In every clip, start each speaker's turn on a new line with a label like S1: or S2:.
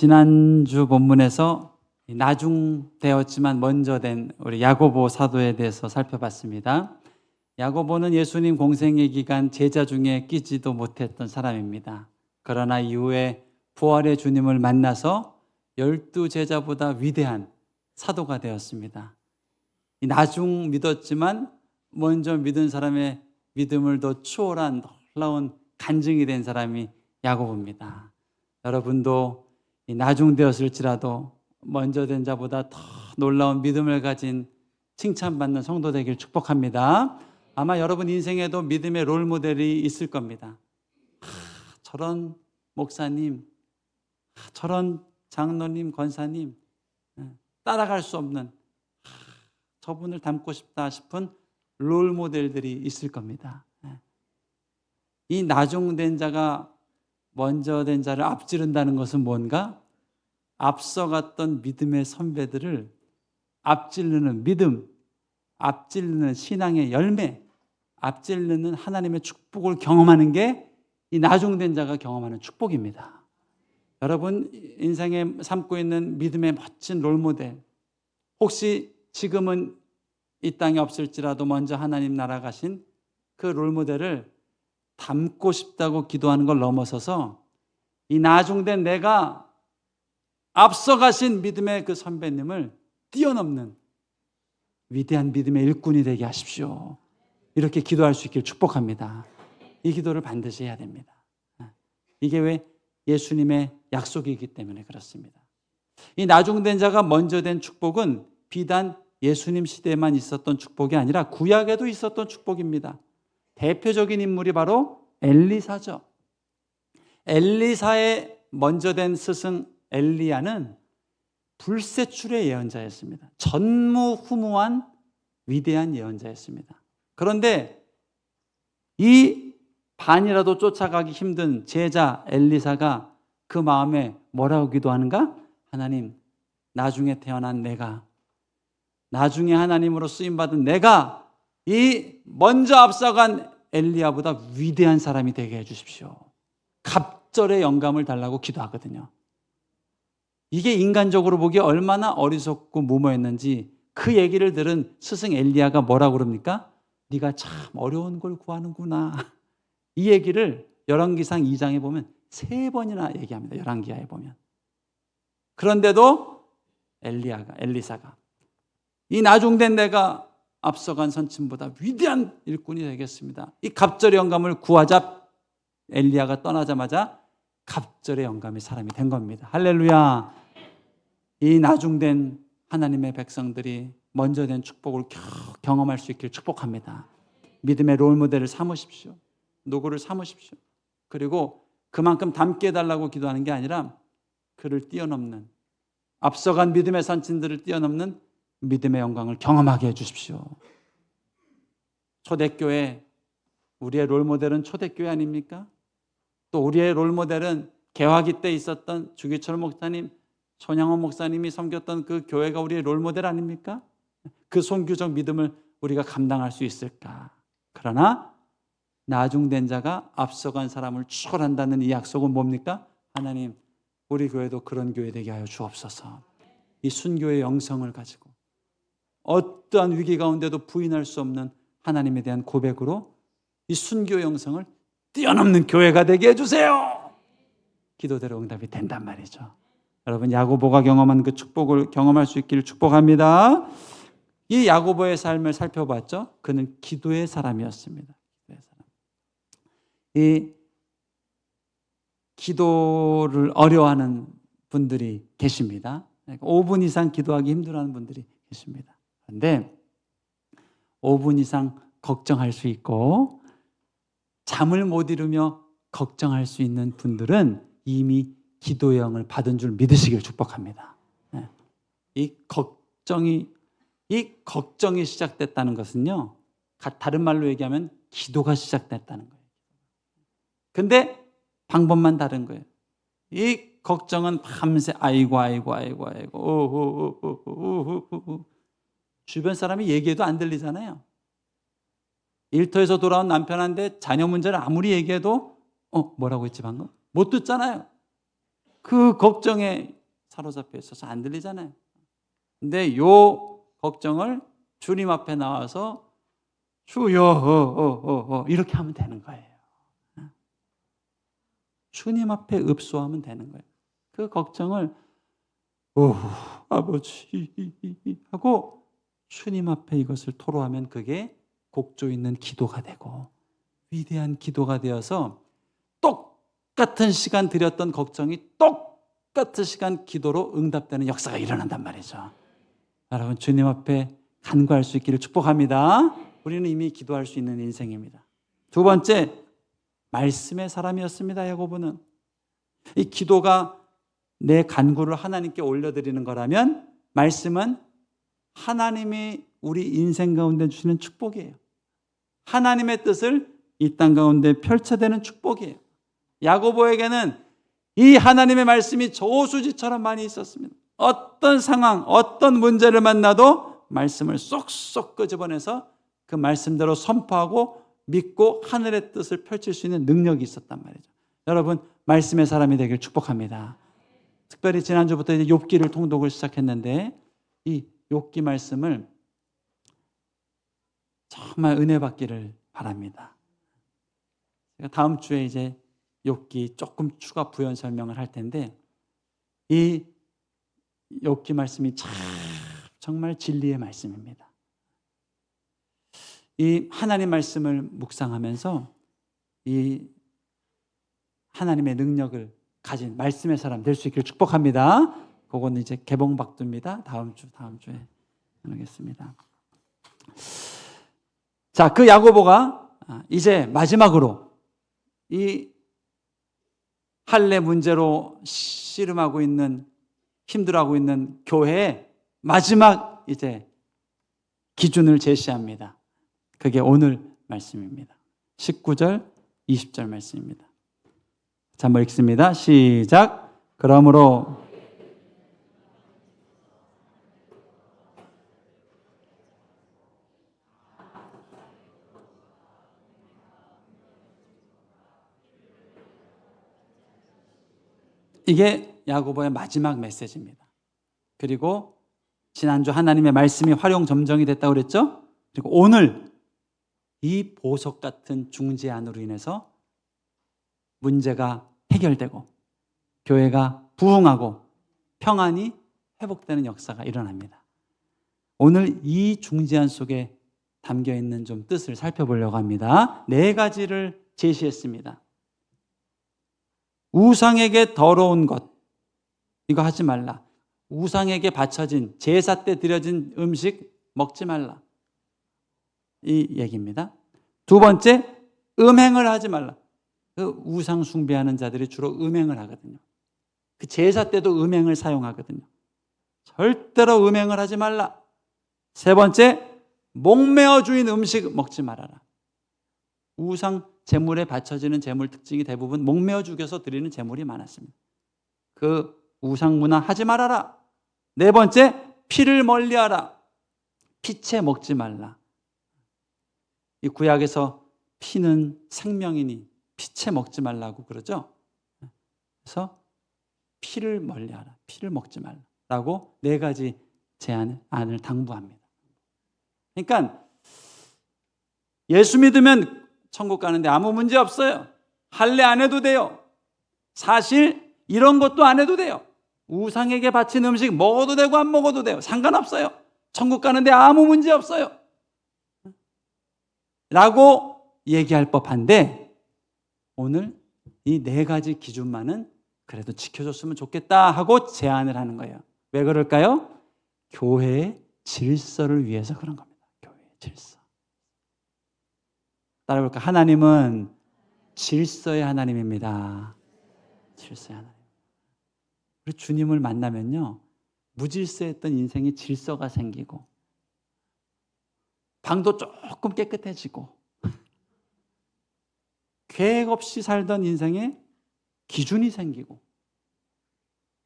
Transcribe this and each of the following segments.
S1: 지난주 본문에서 나중되었지만 먼저 된 우리 야고보 사도에 대해서 살펴봤습니다. 야고보는 예수님 공생의 기간 제자 중에 끼지도 못했던 사람입니다. 그러나 이후에 부활의 주님을 만나서 12제자보다 위대한 사도가 되었습니다. 나중 믿었지만 먼저 믿은 사람의 믿음을 더 추월한 놀라운 간증이 된 사람이 야고보입니다. 여러분도 나중 되었을지라도 먼저 된 자보다 더 놀라운 믿음을 가진 칭찬받는 성도 되길 축복합니다. 아마 여러분 인생에도 믿음의 롤모델이 있을 겁니다. 저런 목사님, 저런 장로님, 권사님, 따라갈 수 없는 저분을 닮고 싶다 싶은 롤모델들이 있을 겁니다. 이 나중된 자가 먼저 된 자를 앞지른다는 것은 뭔가? 앞서갔던 믿음의 선배들을 앞지르는 믿음, 앞지르는 신앙의 열매, 앞지르는 하나님의 축복을 경험하는 게 이 나중된 자가 경험하는 축복입니다. 여러분 인생에 삼고 있는 믿음의 멋진 롤모델, 혹시 지금은 이 땅에 없을지라도 먼저 하나님 나라 가신 그 롤모델을 닮고 싶다고 기도하는 걸 넘어서서 이 나중된 내가 앞서가신 믿음의 그 선배님을 뛰어넘는 위대한 믿음의 일꾼이 되게 하십시오. 이렇게 기도할 수 있기를 축복합니다. 이 기도를 반드시 해야 됩니다. 이게 왜 예수님의 약속이기 때문에 그렇습니다. 이 나중된 자가 먼저 된 축복은 비단 예수님 시대에만 있었던 축복이 아니라 구약에도 있었던 축복입니다. 대표적인 인물이 바로 엘리사죠. 엘리사의 먼저 된 스승 엘리야는 불세출의 예언자였습니다. 전무후무한 위대한 예언자였습니다. 그런데 이 반이라도 쫓아가기 힘든 제자 엘리사가 그 마음에 뭐라고 기도하는가? 하나님, 나중에 태어난 내가, 나중에 하나님으로 쓰임받은 내가 이 먼저 앞서간 엘리야보다 위대한 사람이 되게 해주십시오. 갑절의 영감을 달라고 기도하거든요. 이게 인간적으로 보기에 얼마나 어리석고 무모했는지 그 얘기를 들은 스승 엘리야가 뭐라고 그럽니까? 네가 참 어려운 걸 구하는구나. 이 얘기를 열왕기상 2장에 보면 3번이나 얘기합니다. 열왕기하에 보면. 그런데도 엘리사가 이 나중된 내가 앞서간 선친보다 위대한 일꾼이 되겠습니다. 이 갑절의 영감을 구하자 엘리야가 떠나자마자 갑절의 영감의 사람이 된 겁니다. 할렐루야. 이 나중된 하나님의 백성들이 먼저 된 축복을 경험할 수 있기를 축복합니다. 믿음의 롤모델을 삼으십시오. 노고를 삼으십시오. 그리고 그만큼 닮게 해달라고 기도하는 게 아니라 그를 뛰어넘는, 앞서간 믿음의 선친들을 뛰어넘는 믿음의 영광을 경험하게 해주십시오. 초대교회, 우리의 롤모델은 초대교회 아닙니까? 또 우리의 롤모델은 개화기 때 있었던 주기철 목사님, 손양원 목사님이 섬겼던 그 교회가 우리의 롤모델 아닙니까? 그 선교적 믿음을 우리가 감당할 수 있을까? 그러나 나중된 자가 앞서간 사람을 추월한다는 이 약속은 뭡니까? 하나님, 우리 교회도 그런 교회 되게 하여 주옵소서. 이 순교의 영성을 가지고 어떠한 위기 가운데도 부인할 수 없는 하나님에 대한 고백으로 이 순교의 영성을 뛰어넘는 교회가 되게 해주세요. 기도대로 응답이 된단 말이죠. 여러분 야고보가 경험한 그 축복을 경험할 수 있기를 축복합니다. 이 야고보의 삶을 살펴봤죠. 그는 기도의 사람이었습니다. 이 기도를 어려워하는 분들이 계십니다. 5분 이상 기도하기 힘들어하는 분들이 계십니다. 그런데 5분 이상 걱정할 수 있고 잠을 못 이루며 걱정할 수 있는 분들은 이미 기도의 영을 받은 줄 믿으시길 축복합니다. 이 걱정이 시작됐다는 것은요, 다른 말로 얘기하면 기도가 시작됐다는 거예요. 근데 방법만 다른 거예요. 이 걱정은 밤새 아이고 주변 사람이 얘기해도 안 들리잖아요. 일터에서 돌아온 남편한테 자녀 문제를 아무리 얘기해도 뭐라고 했지 방금? 못 듣잖아요. 그 걱정에 사로잡혀 있어서 안 들리잖아요. 근데 요 걱정을 주님 앞에 나와서 주여 이렇게 하면 되는 거예요. 주님 앞에 읍소하면 되는 거예요. 그 걱정을 아버지 하고 주님 앞에 이것을 토로하면 그게 곡조 있는 기도가 되고 위대한 기도가 되어서 똑같은 시간 드렸던 걱정이 똑같은 시간 기도로 응답되는 역사가 일어난단 말이죠. 여러분 주님 앞에 간구할 수 있기를 축복합니다. 우리는 이미 기도할 수 있는 인생입니다. 두 번째, 말씀의 사람이었습니다. 야고보는 이 기도가 내 간구를 하나님께 올려드리는 거라면 말씀은 하나님이 우리 인생 가운데 주시는 축복이에요. 하나님의 뜻을 이 땅 가운데 펼쳐대는 축복이에요. 야고보에게는 이 하나님의 말씀이 저수지처럼 많이 있었습니다. 어떤 상황, 어떤 문제를 만나도 말씀을 쏙쏙 끄집어내서 그 말씀대로 선포하고 믿고 하늘의 뜻을 펼칠 수 있는 능력이 있었단 말이죠. 여러분 말씀의 사람이 되길 축복합니다. 특별히 지난주부터 이제 욥기를 통독을 시작했는데 이 욥기 말씀을 정말 은혜 받기를 바랍니다. 제가 다음 주에 이제 욥기 조금 추가 부연 설명을 할 텐데 이 욥기 말씀이 정말 진리의 말씀입니다. 이 하나님 말씀을 묵상하면서 이 하나님의 능력을 가진 말씀의 사람 될 수 있기를 축복합니다. 그거는 이제 개봉박두입니다. 다음 주에 나누겠습니다. 자, 그 야고보가 이제 마지막으로 이 할례 문제로 씨름하고 있는 힘들어하고 있는 교회의 마지막 이제 기준을 제시합니다. 그게 오늘 말씀입니다. 19절, 20절 말씀입니다. 자, 한번 읽습니다. 시작. 그러므로 이게 야고보의 마지막 메시지입니다. 그리고 지난주 하나님의 말씀이 활용 점정이 됐다고 그랬죠? 그리고 오늘 이 보석 같은 중재안으로 인해서 문제가 해결되고 교회가 부흥하고 평안이 회복되는 역사가 일어납니다. 오늘 이 중재안 속에 담겨있는 좀 뜻을 살펴보려고 합니다. 4가지를 제시했습니다. 우상에게 더러운 것, 이거 하지 말라. 우상에게 바쳐진 제사 때 드려진 음식 먹지 말라. 이 얘기입니다. 두 번째, 음행을 하지 말라. 그 우상 숭배하는 자들이 주로 음행을 하거든요. 그 제사 때도 음행을 사용하거든요. 절대로 음행을 하지 말라. 세 번째, 목매어 주인 음식 먹지 말아라. 우상 제물에 바쳐지는 제물 특징이 대부분 목매어 죽여서 드리는 제물이 많았습니다. 그 우상 문화 하지 말아라. 네 번째, 피를 멀리하라. 피채 먹지 말라. 이 구약에서 피는 생명이니 피채 먹지 말라고 그러죠. 그래서 피를 멀리하라. 피를 먹지 말라고 4가지 제안을 당부합니다. 그러니까 예수 믿으면 천국 가는데 아무 문제 없어요. 할례 안 해도 돼요. 사실 이런 것도 안 해도 돼요. 우상에게 바친 음식 먹어도 되고 안 먹어도 돼요. 상관없어요. 천국 가는데 아무 문제 없어요. 라고 얘기할 법한데 오늘 이 4가지 기준만은 그래도 지켜줬으면 좋겠다 하고 제안을 하는 거예요. 왜 그럴까요? 교회의 질서를 위해서 그런 겁니다. 교회의 질서. 따라볼까? 하나님은 질서의 하나님입니다. 질서의 하나님. 우리 주님을 만나면요, 무질서했던 인생에 질서가 생기고 방도 조금 깨끗해지고 계획 없이 살던 인생에 기준이 생기고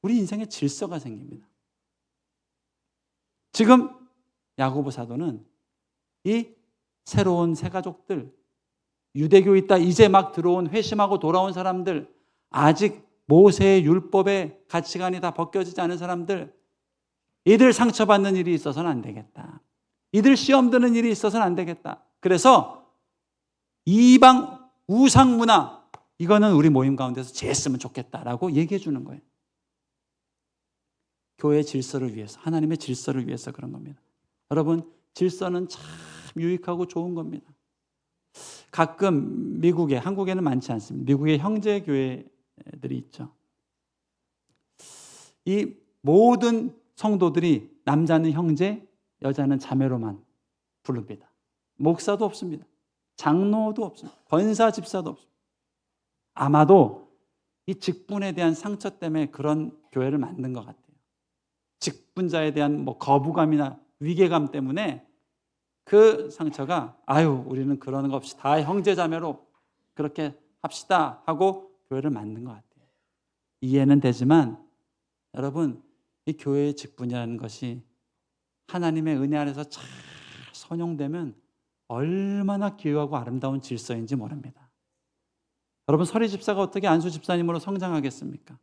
S1: 우리 인생에 질서가 생깁니다. 지금 야고보 사도는 이 새로운 새 가족들, 유대교에 있다 이제 막 들어온 회심하고 돌아온 사람들, 아직 모세의 율법의 가치관이 다 벗겨지지 않은 사람들, 이들 상처받는 일이 있어서는 안 되겠다. 이들 시험 드는 일이 있어서는 안 되겠다. 그래서 이방 우상 문화, 이거는 우리 모임 가운데서 제했으면 좋겠다라고 얘기해 주는 거예요. 교회 질서를 위해서, 하나님의 질서를 위해서 그런 겁니다. 여러분, 질서는 참 유익하고 좋은 겁니다. 가끔 미국에, 한국에는 많지 않습니다. 미국의 형제 교회들이 있죠. 이 모든 성도들이 남자는 형제, 여자는 자매로만 부릅니다. 목사도 없습니다. 장로도 없습니다. 권사 집사도 없습니다. 아마도 이 직분에 대한 상처 때문에 그런 교회를 만든 것 같아요. 직분자에 대한 거부감이나 위계감 때문에 그 상처가, 아유, 우리는 그러는 거 없이 다 형제 자매로 그렇게 합시다 하고 교회를 만든 것 같아요. 이해는 되지만 여러분, 이 교회의 직분이라는 것이 하나님의 은혜 안에서 잘 선용되면 얼마나 귀하고 아름다운 질서인지 모릅니다. 여러분, 서리 집사가 어떻게 안수 집사님으로 성장하겠습니까?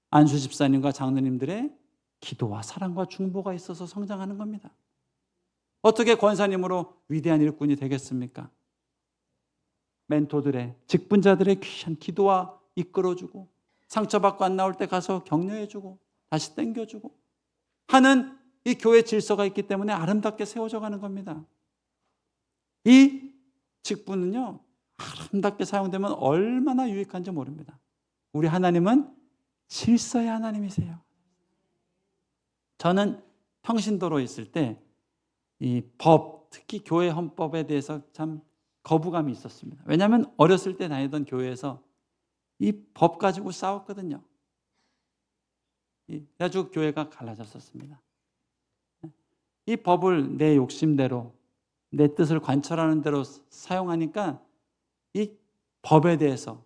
S1: 안수 집사님과 장로님들의 기도와 사랑과 중보가 있어서 성장하는 겁니다. 어떻게 권사님으로 위대한 일꾼이 되겠습니까? 멘토들의, 직분자들의 귀한 기도와 이끌어주고, 상처받고 안 나올 때 가서 격려해주고 다시 땡겨주고 하는 이 교회 질서가 있기 때문에 아름답게 세워져 가는 겁니다. 이 직분은요, 아름답게 사용되면 얼마나 유익한지 모릅니다. 우리 하나님은 질서의 하나님이세요. 저는 평신도로 있을 때 이 법, 특히 교회 헌법에 대해서 참 거부감이 있었습니다. 왜냐하면 어렸을 때 다니던 교회에서 이 법 가지고 싸웠거든요. 그래가지고 교회가 갈라졌었습니다. 이 법을 내 욕심대로, 내 뜻을 관철하는 대로 사용하니까 이 법에 대해서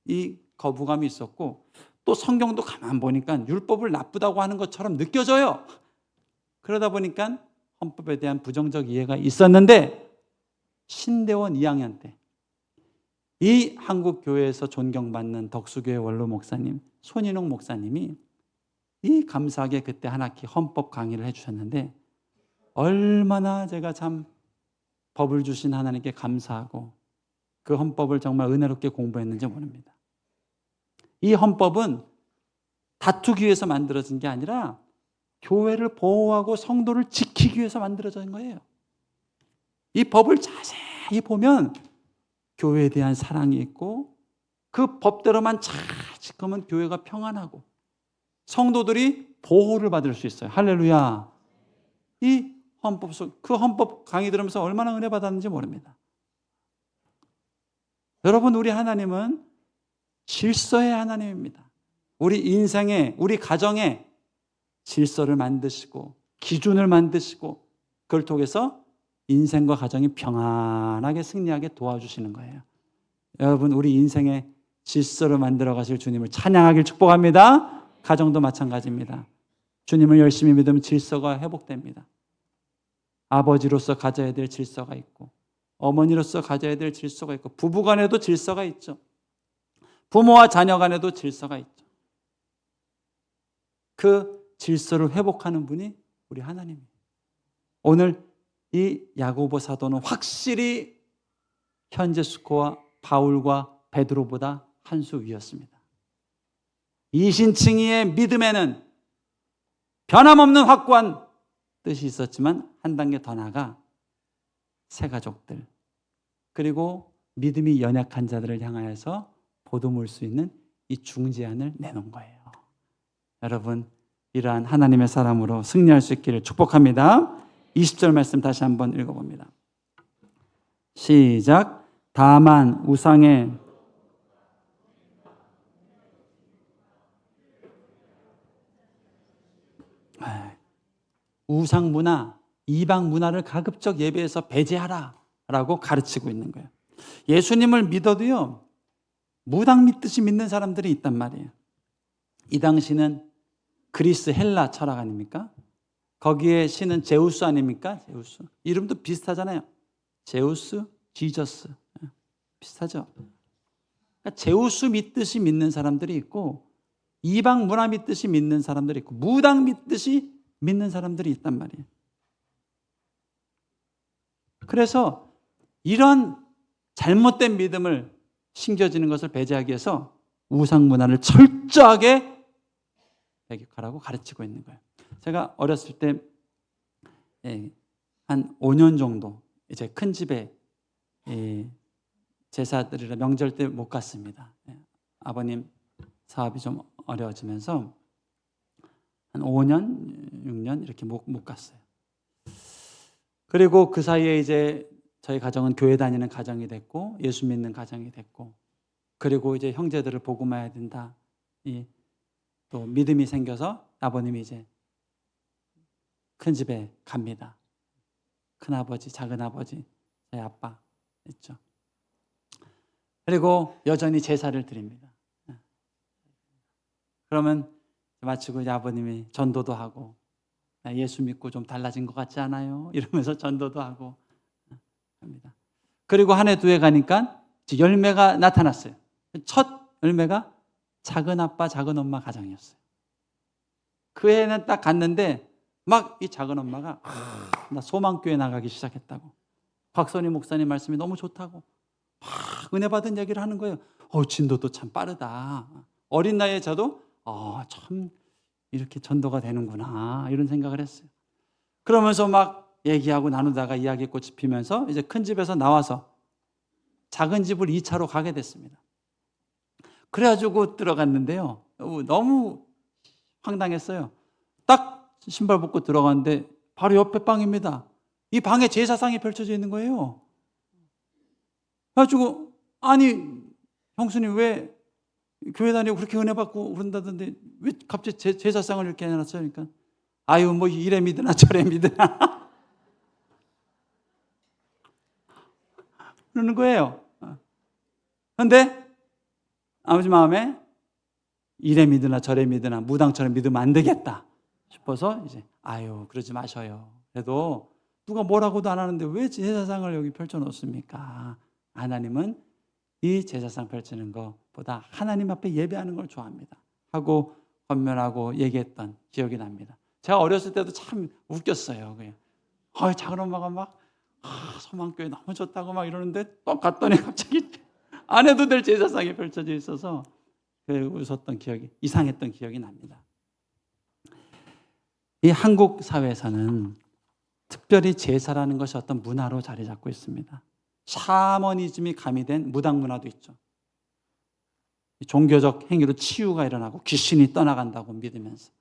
S1: 이 거부감이 있었고, 또 성경도 가만 보니까 율법을 나쁘다고 하는 것처럼 느껴져요. 그러다 보니까 헌법에 대한 부정적 이해가 있었는데, 신대원 2학년 때 이 한국 교회에서 존경받는 덕수교회 원로 목사님 손인홍 목사님이 이 감사하게 그때 한 학기 헌법 강의를 해주셨는데, 얼마나 제가 참 법을 주신 하나님께 감사하고 그 헌법을 정말 은혜롭게 공부했는지 모릅니다. 이 헌법은 다투기 위해서 만들어진 게 아니라 교회를 보호하고 성도를 지키기 위해서 만들어진 거예요. 이 법을 자세히 보면 교회에 대한 사랑이 있고, 그 법대로만 잘 지키면 교회가 평안하고 성도들이 보호를 받을 수 있어요. 할렐루야. 이 헌법 속, 그 헌법 강의 들으면서 얼마나 은혜 받았는지 모릅니다. 여러분, 우리 하나님은 질서의 하나님입니다. 우리 인생에, 우리 가정에 질서를 만드시고 기준을 만드시고, 그걸 통해서 인생과 가정이 평안하게 승리하게 도와주시는 거예요. 여러분, 우리 인생에 질서를 만들어 가실 주님을 찬양하길 축복합니다. 가정도 마찬가지입니다. 주님을 열심히 믿으면 질서가 회복됩니다. 아버지로서 가져야 될 질서가 있고, 어머니로서 가져야 될 질서가 있고, 부부 간에도 질서가 있죠. 부모와 자녀 간에도 질서가 있죠. 그 질서를 회복하는 분이 우리 하나님이에요. 오늘 이 야고보 사도는 확실히 현재 스코와 바울과 베드로보다 한 수 위였습니다. 이신칭의의 믿음에는 변함없는 확고한 뜻이 있었지만, 한 단계 더 나아가 새 가족들, 그리고 믿음이 연약한 자들을 향하여서 보듬을 수 있는 이 중재안을 내놓은 거예요. 여러분, 이러한 하나님의 사람으로 승리할 수 있기를 축복합니다. 20절 말씀 다시 한번 읽어봅니다. 시작. 다만 우상의 우상 문화, 이방 문화를 가급적 예배에서 배제하라라고 가르치고 있는 거예요. 예수님을 믿어도요, 무당 믿듯이 믿는 사람들이 있단 말이에요. 이 당시는 그리스 헬라 철학 아닙니까? 거기에 신은 제우스 아닙니까? 제우스. 이름도 비슷하잖아요. 제우스, 지저스. 비슷하죠. 제우스 믿듯이 믿는 사람들이 있고 이방 문화 믿듯이 믿는 사람들이 있고 무당 믿듯이 믿는 사람들이 있단 말이에요. 그래서 이런 잘못된 믿음을 심겨지는 것을 배제하기 위해서 우상 문화를 철저하게 배격하라고 가르치고 있는 거예요. 제가 어렸을 때 한 5년 정도 이제 큰 집에 제사드리러 명절 때 못 갔습니다. 아버님 사업이 좀 어려워지면서 한 5년, 6년 이렇게 못 갔어요. 그리고 그 사이에 이제 저희 가정은 교회 다니는 가정이 됐고 예수 믿는 가정이 됐고 그리고 이제 형제들을 복음해야 된다. 또 믿음이 생겨서 아버님이 이제 큰 집에 갑니다. 큰아버지, 작은아버지, 저희 아빠 있죠. 그리고 여전히 제사를 드립니다. 그러면 마치고 이제 아버님이 전도도 하고 예수 믿고 좀 달라진 것 같지 않아요? 이러면서 전도도 하고 합니다. 그리고 한 해 두 해 가니까 열매가 나타났어요. 첫 열매가 작은 아빠, 작은 엄마 가정이었어요. 그 해는 딱 갔는데 막 이 작은 엄마가 나 소망교회 나가기 시작했다고. 박선희 목사님 말씀이 너무 좋다고. 막 은혜 받은 얘기를 하는 거예요. 진도도 참 빠르다. 어린 나이에 저도 참 이렇게 전도가 되는구나 이런 생각을 했어요. 그러면서 막 얘기하고 나누다가 이야기꽃이 피면서 이제 큰 집에서 나와서 작은 집을 2차로 가게 됐습니다. 그래가지고 들어갔는데요. 너무 황당했어요. 딱 신발 벗고 들어갔는데 바로 옆에 방입니다. 이 방에 제사상이 펼쳐져 있는 거예요. 그래가지고 아니 형수님 왜 교회 다니고 그렇게 은혜 받고 그런다던데 왜 갑자기 제사상을 이렇게 해놨어요? 그러니까 아유 뭐 이래 믿으나 저래 믿으나 그러는 거예요. 그런데 아버지 마음에 이래 믿으나 저래 믿으나 무당처럼 믿으면 안 되겠다 싶어서 이제 아유 그러지 마셔요. 그래도 누가 뭐라고도 안 하는데 왜 제사상을 여기 펼쳐놓습니까? 하나님은 이 제사상 펼치는 것보다 하나님 앞에 예배하는 걸 좋아합니다 하고 권면하고 얘기했던 기억이 납니다. 제가 어렸을 때도 참 웃겼어요. 작은 엄마가 막 소망교회 너무 좋다고 막 이러는데 또 갔더니 갑자기 안 해도 될 제사상이 펼쳐져 있어서 웃었던 기억이, 이상했던 기억이 납니다. 이 한국 사회에서는 특별히 제사라는 것이 어떤 문화로 자리 잡고 있습니다. 샤머니즘이 가미된 무당 문화도 있죠. 종교적 행위로 치유가 일어나고 귀신이 떠나간다고 믿으면서.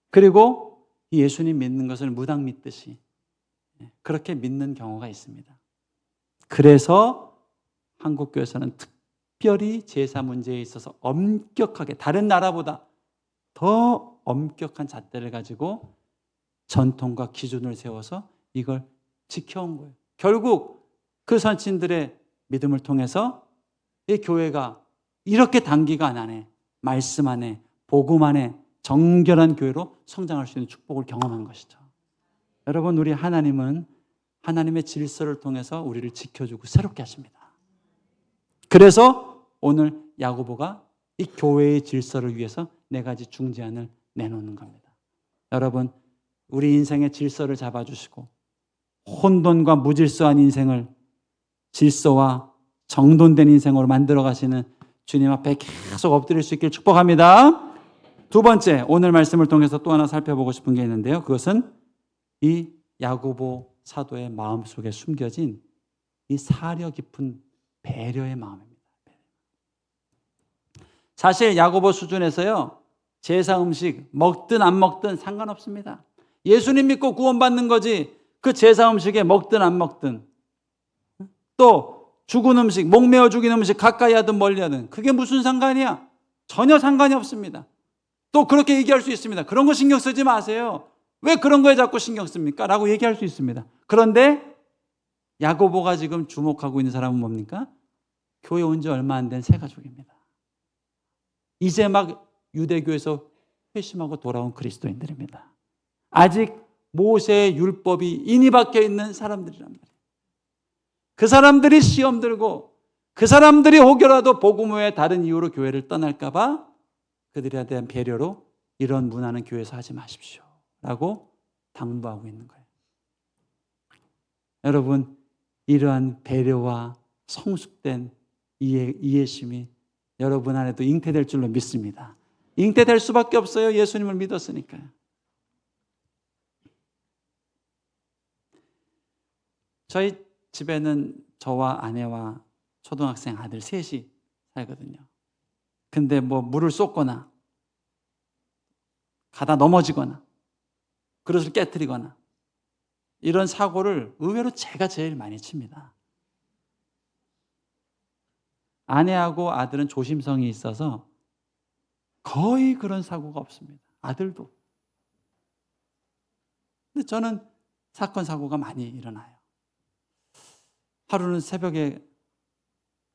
S1: 그리고 예수님 믿는 것을 무당 믿듯이 그렇게 믿는 경우가 있습니다. 그래서 한국 교회에서는 특별히 제사 문제에 있어서 엄격하게 다른 나라보다 더 엄격한 잣대를 가지고 전통과 기준을 세워서 이걸 지켜온 거예요. 결국 그 선친들의 믿음을 통해서 이 교회가 이렇게 단기간 안에 말씀 안에 복음 안에 정결한 교회로 성장할 수 있는 축복을 경험한 것이죠. 여러분 우리 하나님은 하나님의 질서를 통해서 우리를 지켜주고 새롭게 하십니다. 그래서 오늘 야고보가 이 교회의 질서를 위해서 4가지 중재안을 내놓는 겁니다. 여러분 우리 인생의 질서를 잡아주시고 혼돈과 무질서한 인생을 질서와 정돈된 인생으로 만들어 가시는 주님 앞에 계속 엎드릴 수 있길 축복합니다. 두 번째, 오늘 말씀을 통해서 또 하나 살펴보고 싶은 게 있는데요. 그것은 이 야고보 사도의 마음속에 숨겨진 이 사려 깊은 배려의 마음입니다. 사실 야고보 수준에서요, 제사 음식 먹든 안 먹든 상관없습니다. 예수님 믿고 구원받는 거지 그 제사 음식에 먹든 안 먹든 또 죽은 음식, 목매어 죽인 음식 가까이 하든 멀리 하든 그게 무슨 상관이야? 전혀 상관이 없습니다. 또 그렇게 얘기할 수 있습니다. 그런 거 신경 쓰지 마세요. 왜 그런 거에 자꾸 신경 씁니까? 라고 얘기할 수 있습니다. 그런데 야고보가 지금 주목하고 있는 사람은 뭡니까? 교회 온 지 얼마 안 된 새 가족입니다. 이제 막 유대교에서 회심하고 돌아온 그리스도인들입니다. 아직 모세의 율법이 인이 박혀 있는 사람들이란 말이에요. 그 사람들이 시험 들고 그 사람들이 혹여라도 복음 외에 다른 이유로 교회를 떠날까 봐 그들에 대한 배려로 이런 문화는 교회에서 하지 마십시오 라고 당부하고 있는 거예요. 여러분, 이러한 배려와 성숙된 이해심이 여러분 안에도 잉태될 줄로 믿습니다. 잉태될 수밖에 없어요. 예수님을 믿었으니까요. 저희 집에는 저와 아내와 초등학생 아들 셋이 살거든요. 근데 뭐 물을 쏟거나 가다 넘어지거나 그릇을 깨트리거나 이런 사고를 의외로 제가 제일 많이 칩니다. 아내하고 아들은 조심성이 있어서 거의 그런 사고가 없습니다. 아들도. 근데 저는 사건 사고가 많이 일어나요. 하루는 새벽에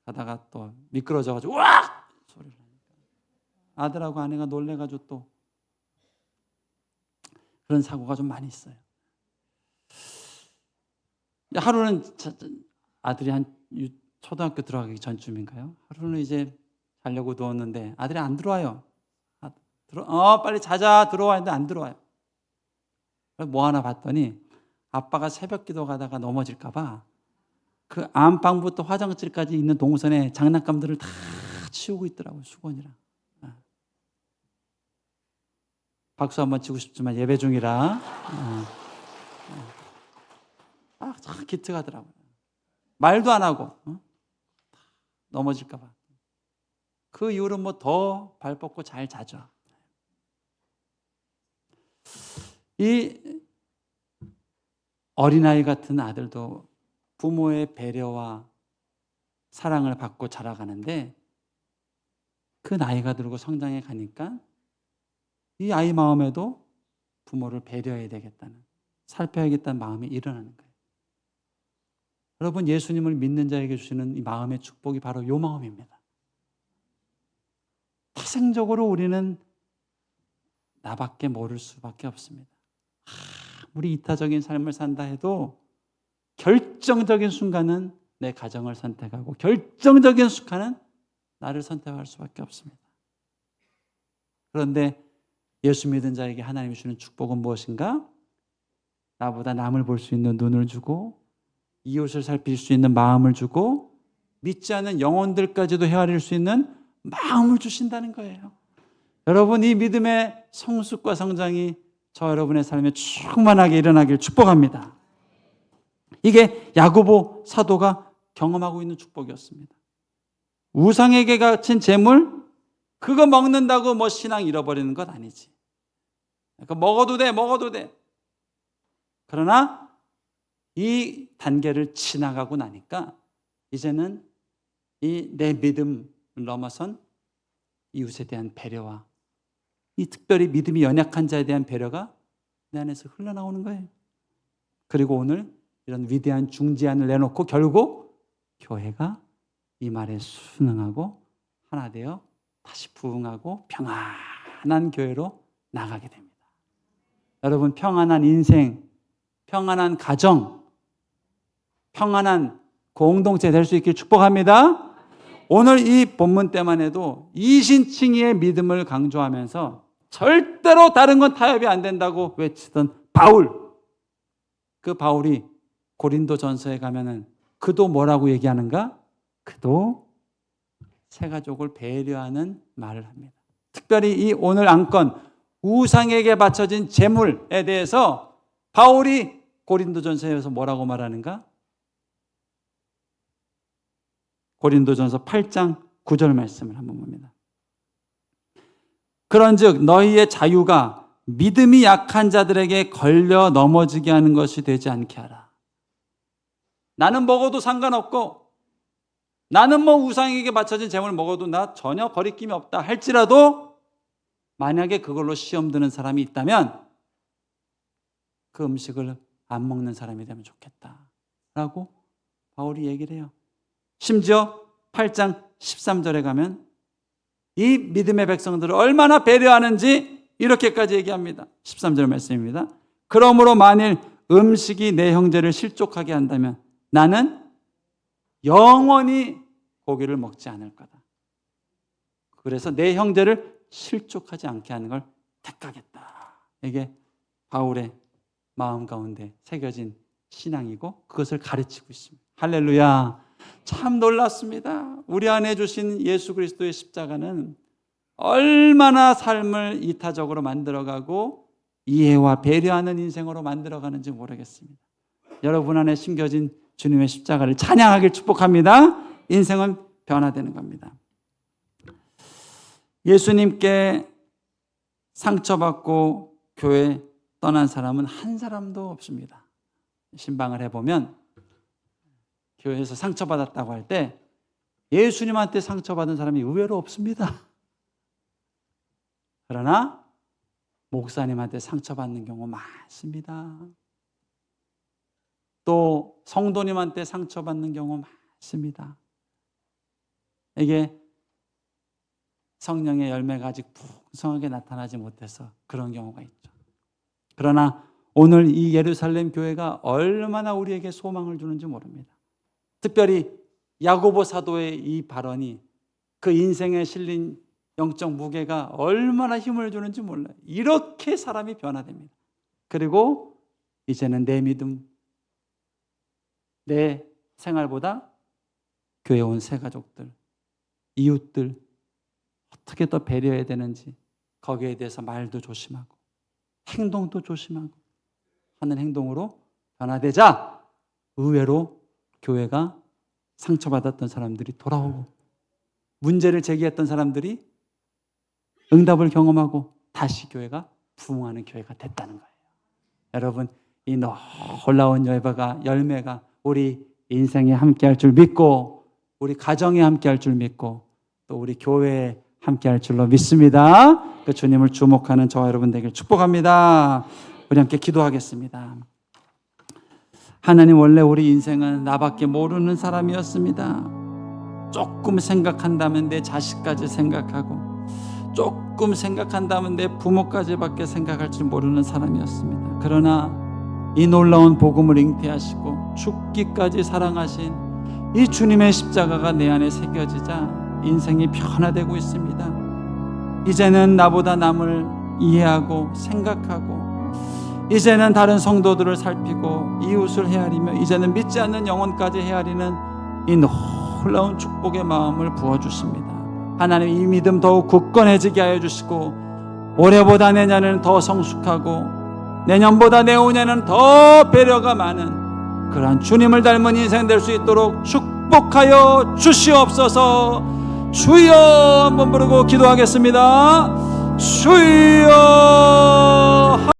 S1: 가다가 또 미끄러져가지고 으악! 소리를 하니까 아들하고 아내가 놀래가지고 또 그런 사고가 좀 많이 있어요. 하루는 아들이 한 초등학교 들어가기 전쯤인가요? 하루는 이제 자려고 누웠는데 아들이 안 들어와요. 빨리 자자 들어와 했는데 안 들어와요. 뭐 하나 봤더니 아빠가 새벽 기도 가다가 넘어질까 봐 그 안방부터 화장실까지 있는 동선에 장난감들을 다 치우고 있더라고요. 수건이랑. 박수 한번 치고 싶지만 예배 중이라 참 기특하더라고요. 말도 안 하고 넘어질까 봐. 그 이후로 뭐 더 발 뻗고 잘 자죠. 이 어린아이 같은 아들도 부모의 배려와 사랑을 받고 자라가는데 그 나이가 들고 성장해 가니까 이 아이 마음에도 부모를 배려해야 되겠다는, 살펴야겠다는 마음이 일어나는 거예요. 여러분, 예수님을 믿는 자에게 주시는 이 마음의 축복이 바로 이 마음입니다. 태생적으로 우리는 나밖에 모를 수밖에 없습니다. 우리 이타적인 삶을 산다 해도 결정적인 순간은 내 가정을 선택하고 결정적인 순간은 나를 선택할 수밖에 없습니다. 그런데 예수 믿은 자에게 하나님이 주는 축복은 무엇인가? 나보다 남을 볼 수 있는 눈을 주고 이웃을 살필 수 있는 마음을 주고 믿지 않는 영혼들까지도 헤아릴 수 있는 마음을 주신다는 거예요. 여러분, 이 믿음의 성숙과 성장이 저 여러분의 삶에 충만하게 일어나길 축복합니다. 이게 야고보 사도가 경험하고 있는 축복이었습니다. 우상에게 갇힌 재물, 그거 먹는다고 뭐 신앙 잃어버리는 것 아니지. 그러니까 먹어도 돼. 그러나 이 단계를 지나가고 나니까 이제는 이 내 믿음을 넘어선 이웃에 대한 배려와 이 특별히 믿음이 연약한 자에 대한 배려가 내 안에서 흘러나오는 거예요. 그리고 오늘 이런 위대한 중재안을 내놓고 결국 교회가 이 말에 순응하고 하나 되어 다시 부흥하고 평안한 교회로 나가게 됩니다. 여러분, 평안한 인생, 평안한 가정, 평안한 공동체 될 수 있길 축복합니다. 오늘 이 본문 때만 해도 이신칭의의 믿음을 강조하면서 절대로 다른 건 타협이 안 된다고 외치던 바울, 그 바울이 고린도 전서에 가면은 그도 뭐라고 얘기하는가? 그도 새 가족을 배려하는 말을 합니다. 특별히 이 오늘 안건 우상에게 바쳐진 재물에 대해서 바울이 고린도 전서에서 뭐라고 말하는가? 고린도 전서 8장 9절 말씀을 한번 봅니다. 그런즉 너희의 자유가 믿음이 약한 자들에게 걸려 넘어지게 하는 것이 되지 않게 하라. 나는 먹어도 상관없고 나는 뭐 우상에게 바쳐진 재물 먹어도 나 전혀 거리낌이 없다 할지라도 만약에 그걸로 시험 드는 사람이 있다면 그 음식을 안 먹는 사람이 되면 좋겠다라고 바울이 얘기를 해요. 심지어 8장 13절에 가면 이 믿음의 백성들을 얼마나 배려하는지 이렇게까지 얘기합니다. 13절 말씀입니다. 그러므로 만일 음식이 내 형제를 실족하게 한다면 나는 영원히 고기를 먹지 않을 거다. 그래서 내 형제를 실족하지 않게 하는 걸 택하겠다. 이게 바울의 마음 가운데 새겨진 신앙이고 그것을 가르치고 있습니다. 할렐루야. 참 놀랐습니다. 우리 안에 주신 예수 그리스도의 십자가는 얼마나 삶을 이타적으로 만들어가고 이해와 배려하는 인생으로 만들어가는지 모르겠습니다. 여러분 안에 심겨진 주님의 십자가를 찬양하길 축복합니다. 인생은 변화되는 겁니다. 예수님께 상처받고 교회 떠난 사람은 한 사람도 없습니다. 신방을 해보면 교회에서 상처받았다고 할 때 예수님한테 상처받은 사람이 의외로 없습니다. 그러나 목사님한테 상처받는 경우 많습니다. 또 성도님한테 상처받는 경우 많습니다. 이게 성령의 열매가 아직 풍성하게 나타나지 못해서 그런 경우가 있죠. 그러나 오늘 이 예루살렘 교회가 얼마나 우리에게 소망을 주는지 모릅니다. 특별히 야고보 사도의 이 발언이 그 인생에 실린 영적 무게가 얼마나 힘을 주는지 몰라요. 이렇게 사람이 변화됩니다. 그리고 이제는 내 믿음, 내 생활보다 교회에 온 새가족들, 이웃들 어떻게 더 배려해야 되는지 거기에 대해서 말도 조심하고 행동도 조심하고 하는 행동으로 변화되자 의외로 교회가 상처받았던 사람들이 돌아오고 문제를 제기했던 사람들이 응답을 경험하고 다시 교회가 부흥하는 교회가 됐다는 거예요. 여러분, 이 놀라운 열매가 우리 인생에 함께할 줄 믿고 우리 가정에 함께할 줄 믿고 또 우리 교회에 함께할 줄로 믿습니다. 그 주님을 주목하는 저와 여러분 되길 축복합니다. 우리 함께 기도하겠습니다. 하나님, 원래 우리 인생은 나밖에 모르는 사람이었습니다. 조금 생각한다면 내 자식까지 생각하고 조금 생각한다면 내 부모까지밖에 생각할 줄 모르는 사람이었습니다. 그러나 이 놀라운 복음을 잉태하시고 죽기까지 사랑하신 이 주님의 십자가가 내 안에 새겨지자 인생이 변화되고 있습니다. 이제는 나보다 남을 이해하고 생각하고 이제는 다른 성도들을 살피고 이웃을 헤아리며 이제는 믿지 않는 영혼까지 헤아리는 이 놀라운 축복의 마음을 부어주십니다. 하나님, 이 믿음 더욱 굳건해지게 하여 주시고 올해보다 내년에는 더 성숙하고 내년보다 내후년에는 더 배려가 많은 그러한 주님을 닮은 인생 될 수 있도록 축복하여 주시옵소서. 주여 한번 부르고 기도하겠습니다. 주여